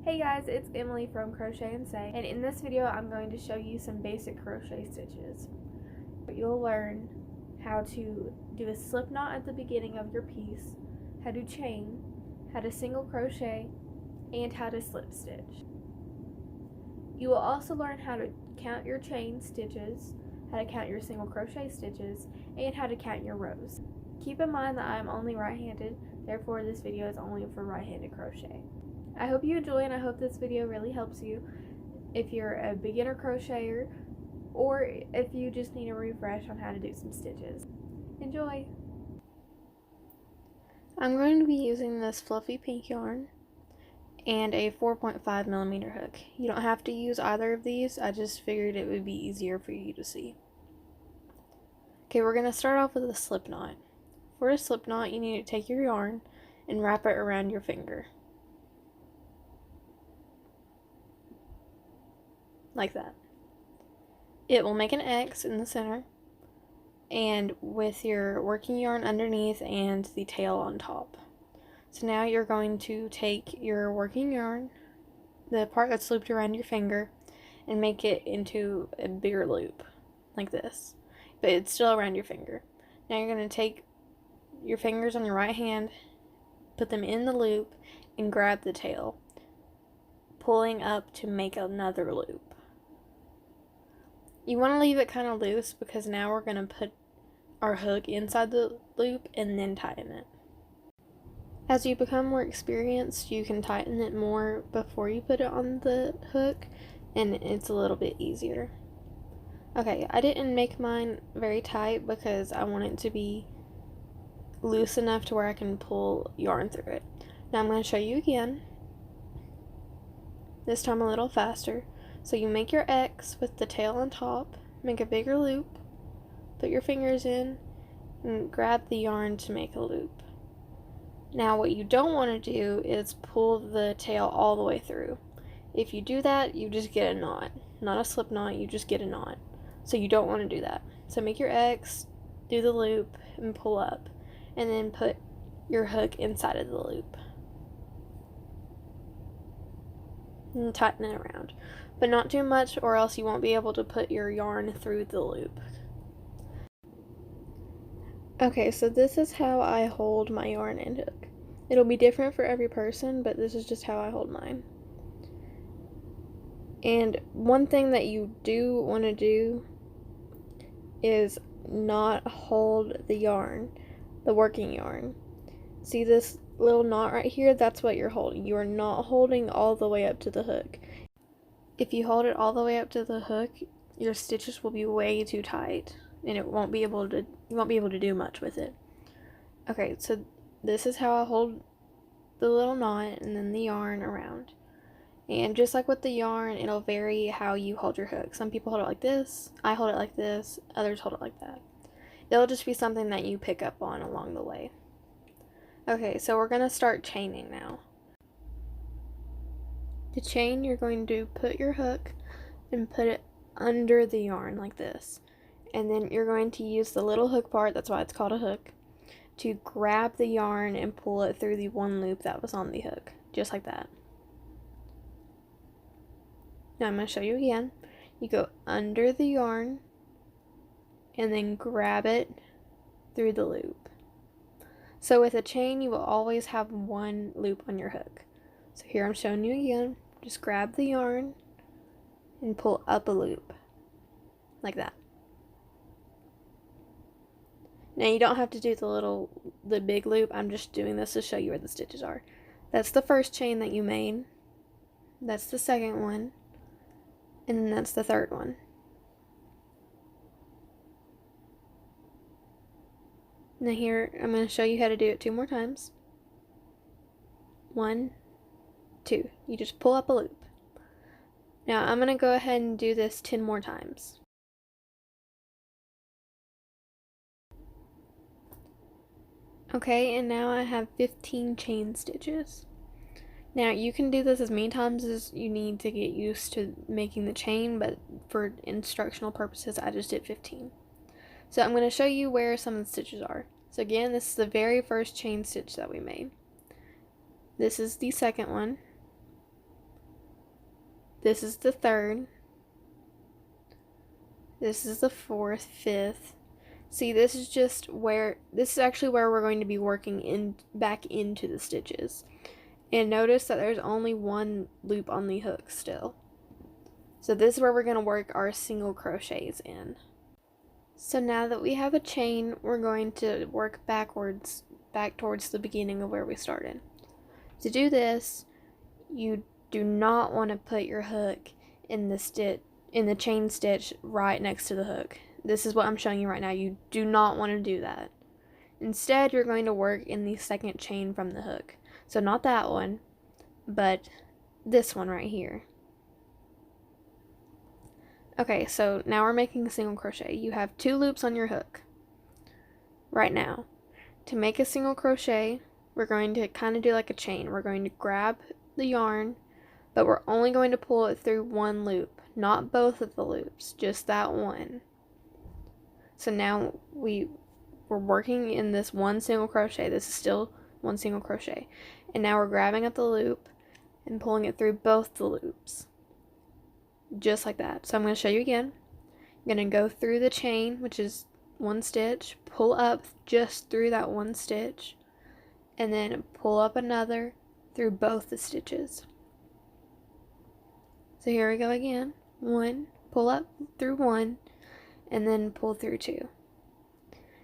Hey guys, it's Emily from Crochet and Say, and in this video I'm going to show you some basic crochet stitches. You'll learn how to do a slip knot at the beginning of your piece, how to chain, how to single crochet, and how to slip stitch. You will also learn how to count your chain stitches, how to count your single crochet stitches, and how to count your rows. Keep in mind that I am only right-handed, therefore this video is only for right-handed crochet. I hope you enjoy, and I hope this video really helps you if you're a beginner crocheter or if you just need a refresh on how to do some stitches. Enjoy! I'm going to be using this fluffy pink yarn and a 4.5mm hook. You don't have to use either of these, I just figured it would be easier for you to see. Okay, we're going to start off with a slip knot. For a slip knot, you need to take your yarn and wrap it around your finger. Like that. It will make an X in the center, and with your working yarn underneath and the tail on top. So now you're going to take your working yarn, the part that's looped around your finger, and make it into a bigger loop, like this. But it's still around your finger. Now you're going to take your fingers on your right hand, put them in the loop, and grab the tail, pulling up to make another loop. You want to leave it kind of loose because now we're going to put our hook inside the loop and then tighten it. As you become more experienced, you can tighten it more before you put it on the hook, and it's a little bit easier. Okay, I didn't make mine very tight because I want it to be loose enough to where I can pull yarn through it. Now I'm going to show you again, this time a little faster. So you make your X with the tail on top, make a bigger loop, put your fingers in, and grab the yarn to make a loop. Now what you don't want to do is pull the tail all the way through. If you do that, you just get a knot. Not a slip knot, you just get a knot. So you don't want to do that. So make your X, do the loop, and pull up, and then put your hook inside of the loop. And tighten it around. But not too much, or else you won't be able to put your yarn through the loop. Okay, so this is how I hold my yarn and hook. It'll be different for every person, but this is just how I hold mine. And one thing that you do want to do is not hold the yarn, the working yarn. See this little knot right here? That's what you're holding. You are not holding all the way up to the hook. If you hold it all the way up to the hook, your stitches will be way too tight, and you won't be able to do much with it. Okay, so this is how I hold the little knot and then the yarn around. And just like with the yarn, it'll vary how you hold your hook. Some people hold it like this, I hold it like this, others hold it like that. It'll just be something that you pick up on along the way. Okay, so we're going to start chaining now. To chain, you're going to put your hook and put it under the yarn like this. And then you're going to use the little hook part, that's why it's called a hook, to grab the yarn and pull it through the one loop that was on the hook, just like that. Now I'm going to show you again. You go under the yarn and then grab it through the loop. So with a chain, you will always have one loop on your hook. So here I'm showing you again. Just grab the yarn and pull up a loop, like that. Now you don't have to do the big loop. I'm just doing this to show you where the stitches are. That's the first chain that you made. That's the second one. And then that's the third one. Now here, I'm going to show you how to do it 2 more times. 1, 2. You just pull up a loop. Now I'm going to go ahead and do this 10 more times. Okay, and now I have 15 chain stitches. Now you can do this as many times as you need to get used to making the chain, but for instructional purposes I just did 15. So I'm going to show you where some of the stitches are. So again, this is the very first chain stitch that we made. This is the second one. This is the third. This is the fourth, fifth. See, this is actually where we're going to be working back into the stitches. And notice that there's only one loop on the hook still. So this is where we're going to work our single crochets in. So now that we have a chain, we're going to work backwards, back towards the beginning of where we started. To do this, you do not want to put your hook in the chain stitch right next to the hook. This is what I'm showing you right now. You do not want to do that. Instead, you're going to work in the second chain from the hook. So not that one, but this one right here. Okay, so now we're making a single crochet. You have 2 loops on your hook right now. To make a single crochet, we're going to kind of do like a chain. We're going to grab the yarn, but we're only going to pull it through one loop, not both of the loops, just that one. So now we're working in this one single crochet. This is still one single crochet. And now we're grabbing at the loop and pulling it through both the loops. Just like that. So I'm going to show you again. I'm going to go through the chain, which is 1 stitch, pull up just through that 1 stitch, and then pull up another through both the stitches. So here we go again. 1, pull up through 1, and then pull through 2.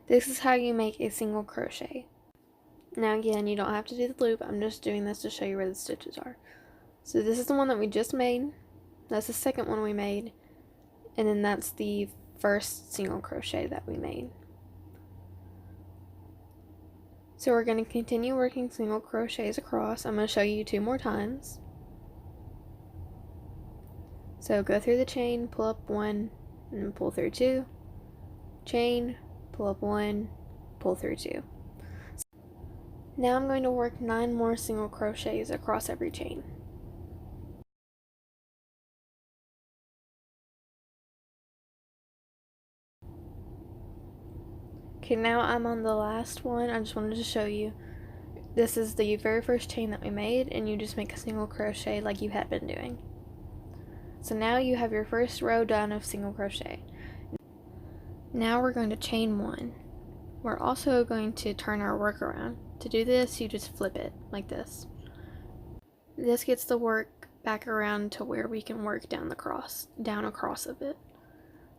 This is how you make a single crochet. Now again, you don't have to do the loop. I'm just doing this to show you where the stitches are. So this is the one that we just made. That's the second one we made, and then that's the first single crochet that we made. So we're going to continue working single crochets across. I'm going to show you 2 more times. So go through the chain, pull up 1, and then pull through 2. Chain, pull up 1, pull through 2. Now I'm going to work 9 more single crochets across every chain. Okay, now I'm on the last one. I just wanted to show you. This is the very first chain that we made, and you just make a single crochet like you had been doing. So now you have your first row done of single crochet. Now we're going to chain 1. We're also going to turn our work around. To do this, you just flip it like this. This gets the work back around to where we can work down across of it.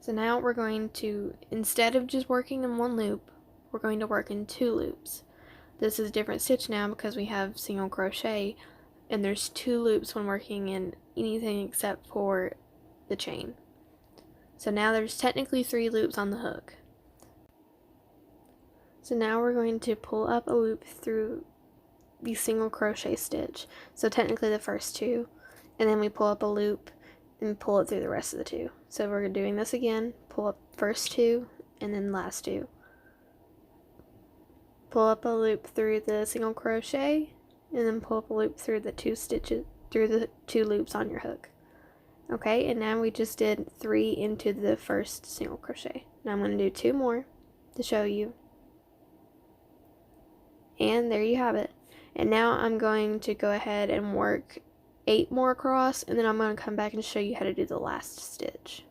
So now we're going to, instead of just working in 1 loop, we're going to work in 2 loops. This is a different stitch now because we have single crochet, and there's 2 loops when working in anything except for the chain. So now there's technically 3 loops on the hook. So now we're going to pull up a loop through the single crochet stitch. So technically the first 2, and then we pull up a loop and pull it through the rest of the 2. So we're doing this again. Pull up first 2 and then last 2. Pull up a loop through the single crochet and then pull up a loop through the 2 stitches, through the 2 loops on your hook. Okay, and now we just did 3 into the first single crochet. Now I'm going to do 2 more to show you. And there you have it. And now I'm going to go ahead and work 8 more across, and then I'm going to come back and show you how to do the last stitch.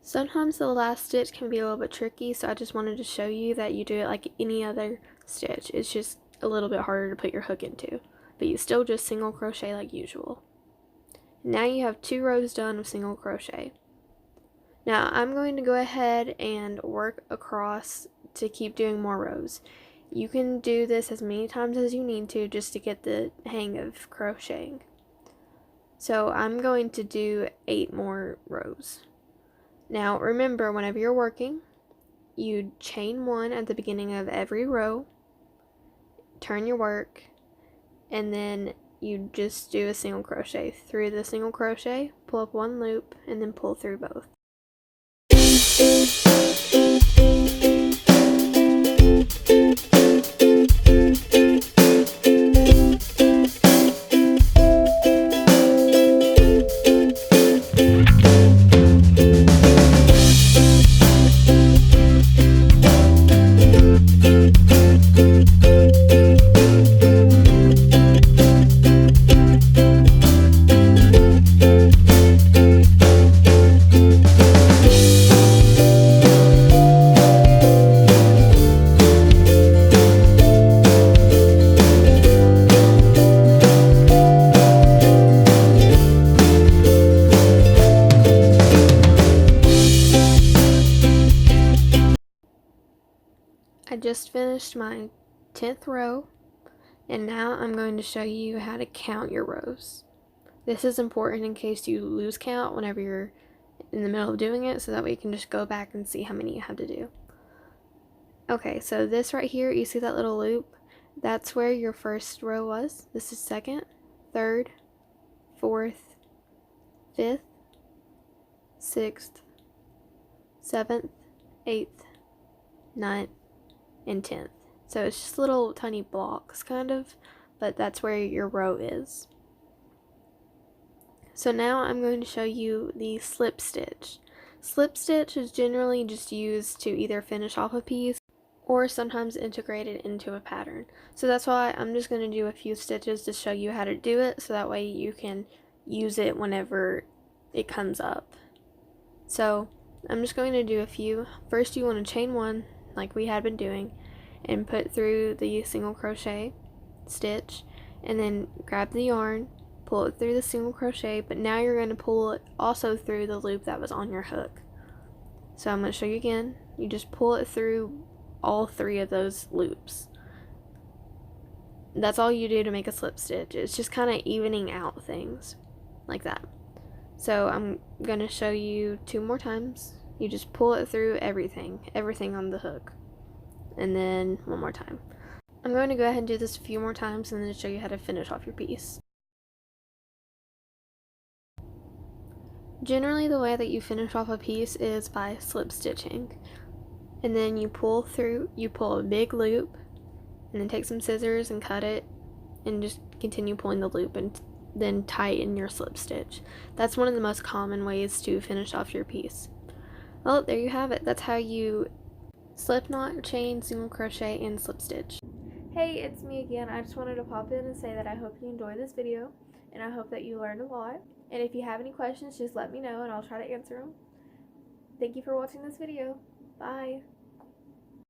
Sometimes the last stitch can be a little bit tricky, so I just wanted to show you that you do it like any other stitch. It's just a little bit harder to put your hook into, but you still just single crochet like usual. Now you have 2 rows done of single crochet. Now I'm going to go ahead and work across to keep doing more rows. You can do this as many times as you need to just to get the hang of crocheting. So I'm going to do 8 more rows. Now remember, whenever you're working, you chain 1 at the beginning of every row, turn your work, and then you just do a single crochet through the single crochet, pull up 1 loop, and then pull through both. I just finished my 10th row, and now I'm going to show you how to count your rows. This is important in case you lose count whenever you're in the middle of doing it, so that way you can just go back and see how many you have to do. Okay, so this right here, you see that little loop? That's where your first row was. This is second, third, fourth, fifth, sixth, seventh, eighth, ninth, and 10th. So it's just little tiny blocks kind of, but that's where your row is. So now I'm going to show you the slip stitch. Slip stitch is generally just used to either finish off a piece or sometimes integrate it into a pattern. So that's why I'm just going to do a few stitches to show you how to do it, so that way you can use it whenever it comes up. So I'm just going to do a few. First, you want to chain one like we had been doing and put through the single crochet stitch, and then grab the yarn, pull it through the single crochet, but now you're going to pull it also through the loop that was on your hook. So I'm going to show you again. You just pull it through all 3 of those loops. That's all you do to make a slip stitch. It's just kind of evening out things like that. So I'm going to show you 2 more times. You just pull it through everything on the hook, and then 1 more time. I'm going to go ahead and do this a few more times and then show you how to finish off your piece. Generally, the way that you finish off a piece is by slip stitching, and then you pull a big loop, and then take some scissors and cut it, and just continue pulling the loop and then tighten your slip stitch. That's one of the most common ways to finish off your piece. Well, there you have it. That's how you slip knot, chain, single crochet, and slip stitch. Hey, it's me again. I just wanted to pop in and say that I hope you enjoyed this video, and I hope that you learned a lot. And if you have any questions, just let me know and I'll try to answer them. Thank you for watching this video. Bye.